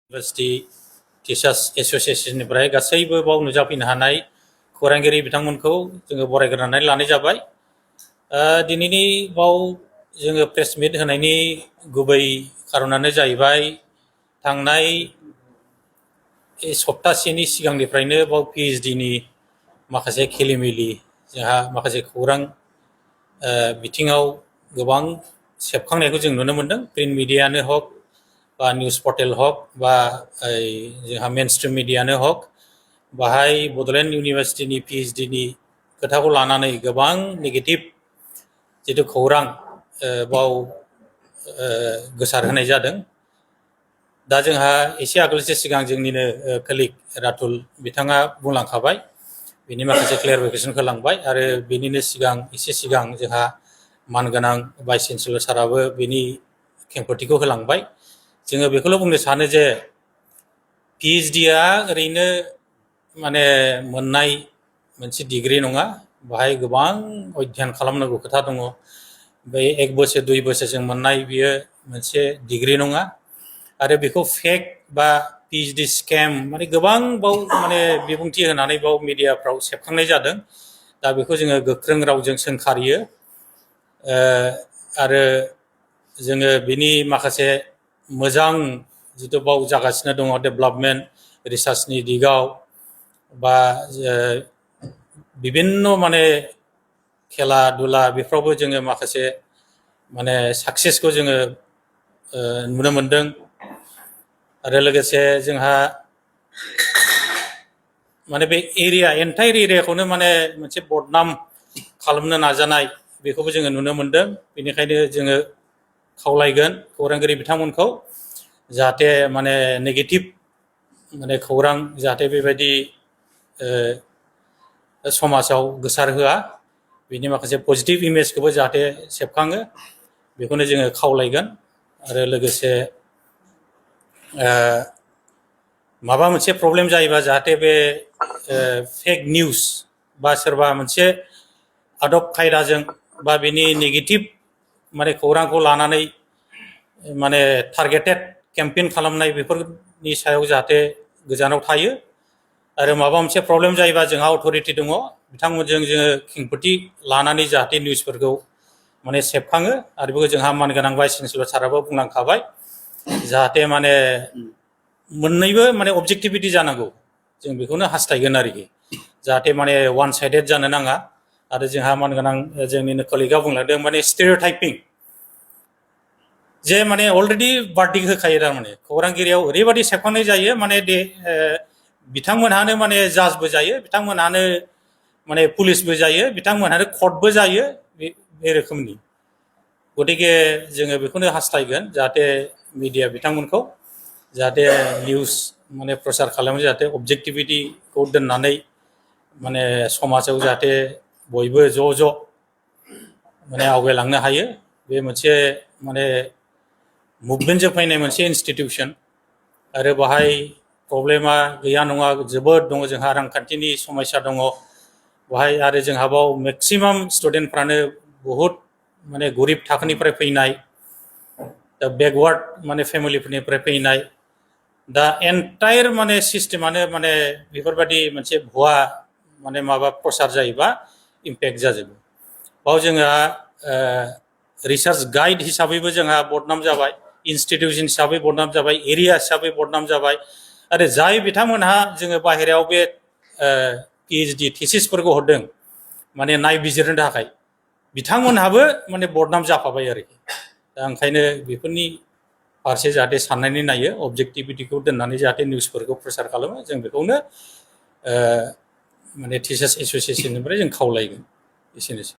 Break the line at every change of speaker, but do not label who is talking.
University teachers एसोसिएशननिफ्राय गासैबो बाव नुजाफैनो हानाय खौरांगिरि बिथांमोनखौ जोङो बरायग्रोनानै लानाय जाबाय। दिनैनि बाव जोङो प्रेस मिट होनायनि गुबै खारनानो जाहैबाय थांनाय सप्तासेनि सिगांनिफ्रायनो बाव PhD नि माखासे खेलिमेलि जोंहा माखासे खौरां बिथिङाव गोबां सेबखांनायखौ जों नुनो मोनदों। प्रिन्ट मिडियानो हक बा निउज पर्टेल हक बा जोंहा मेनस्ट्रिम मिडियानो हक बाहाय बड'लेण्ड इउनिभार्सिटीनि PhD नि खोथाखौ लानानै गोबां नेगेटिभ जितु खौरां बाव गोसारहोनाय जादों। दा जोंहा एसे आगोलसो सिगां जोंनिनो कलिग रातुल बिथाङा बुंलांखाबाय, बिनि माखासे क्लियारिफिकेसनखौ लांबाय आरो बिनिनो सिगां एसे सिगां जोंहा मानगोनां भाइस चेन्सेलर साराबो बिनि खेंफोरथिखौ होलांबाय। जोङो बेखौल' बुंनो सानो जे PhDआ ओरैनो माने मोननाय मोनसे डिग्री नङा, बाहाय गोबां अध्ययन खालामनांगौ खोथा दङ। बे 1 बोसोर 2 बोसोरजों मोननाय बियो मोनसे डिग्री नङा आरो बेखौ फेक बा PhD स्केम माने गोबां बाव माने बिबुंथि होनानै बाव मिडियाफ्राव सेबखांनाय जादों। दा बेखौ जोङो गोख्रों रावजों सोंखारियो आरो जोङो बिनि माखासे मोजां जितु बाव जागासिनो दङ डेभेलपमेन्ट रिसार्चनि दिगाव बा बिभिन्न माने खेला दुला बेफ्रावबो जोङो माखासे माने साक्सेसखौ जोङो नुनो मोनदों आरो लोगोसे जोंहा माने बे एरिया एन्टायर एरियाखौनो माने मोनसे बदनाम खालामनो नाजानाय बेखौबो जोङो नुनो मोनदों। बेनिखायनो जोङो खावलायगोन खौरांगिरि बिथांमोनखौ जाहाथे माने नेगेटिभ माने खौरां जाहाथे बेबायदि समाजाव गोसारहोआ, बिनि माखासे पजिटिभ इमेजखौबो जाहाथे सेबखाङो बेखौनो जोङो खावलायगोन। आरो लोगोसे माबा मोनसे प्रब्लेम जायोबा जाहाथे बे फेक निउज बा सोरबा मोनसे आदब खायदाजों बा बिनि नेगेटिभ माने खौरांखौ लानानै माने टारगेटेड केम्पेइन खालामनाय बेफोरनि सायाव जाहाथे गोजानाव थायो। आरो माबा मोनसे प्रब्लेम जायोबा जोंहा अथरिटि दङ, बिथांमोनजों जोङो खेंफोरथि लानानै जाहाथे निउसफोरखौ माने सेबखाङो। आरो बेखौ जोंहा मानगोनां भाइस चेन्सेलर साराबो बुंलांखाबाय, जाहाथे माने मोननैबो माने अबजेक्टिभिटि जानांगौ, जों बेखौनो हास्थायगोन आरोखि, जाहाथे माने वान साइडेड जानो नाङा। आरो जोंहा मानगोनां जोंनिनो कलिगआ बुंलांदों माने स्टेरिअटाइपिं, जे माने अलरेडि बार्डिक होखायो थारमाने खौरांगिरियाव ओरैबायदि सेबखांनाय जायो माने बिथांमोनहानो माने जाजबो जायो, बिथांमोनहानो माने पुलिसबो जायो, बिथांमोनहानो कर्टबो जायो, बे रोखोमनि। गतिके जोङो बेखौनो हास्थायगोन जाहाथे मिडिया बिथांमोनखौ जाहाथे निउज माने प्रसार खालामो, जाहाथे अबजेक्टिभिटिखौ दोननानै माने समाजाव जाहाथे बयबो ज' माने आवगायलांनो हायो। बे मोनसे माने मुभमेन्टजों फैनाय मोनसे इन्स्टिटिउसन आरो बाहाय प्रब्लेमा गैया नङा जोबोद दङ। जोंहा रांखान्थिनि समस्या दङ बाहाय, आरो जोंहा बाव मेक्सिमाम स्टुडेन्टफ्रानो बहुद माने गरिब थाखोनिफ्राय फैनाय, दा बेकवार्ड माने फेमिलिफोरनिफ्राय फैनाय। दा एन्टायर माने सिस्टेमानो माने बेफोरबायदि मोनसे भुवा माने माबा प्रसार जायोबा इम्पेक्ट जाजोबो। बाव जोंहा रिसार्च गाइड हिसाबैबो जोंहा बदनाम जाबाय, इन्स्टिटिउसन हिसाबै बदनाम जाबाय, एरिया हिसाबै बदनाम जाबाय। आरो जाय बिथांमोनहा जोङो बाहेरायाव बे PhD थिसिसफोरखौ हरदों माने नायबिजिरनो थाखाय, बिथांमोनहाबो माने बदनाम जाफाबाय आरोखि। दा ओंखायनो बेफोरनि फारसे जाहाथे साननानै नायो, अबजेक्टिभिटिखौ दोननानै जाहाथे निउसफोरखौ प्रसार खालामो, जों बेखौनो माने टिचार्स एस'सियेसननिफ्राय जों खावलायगोन। एसेनोसै।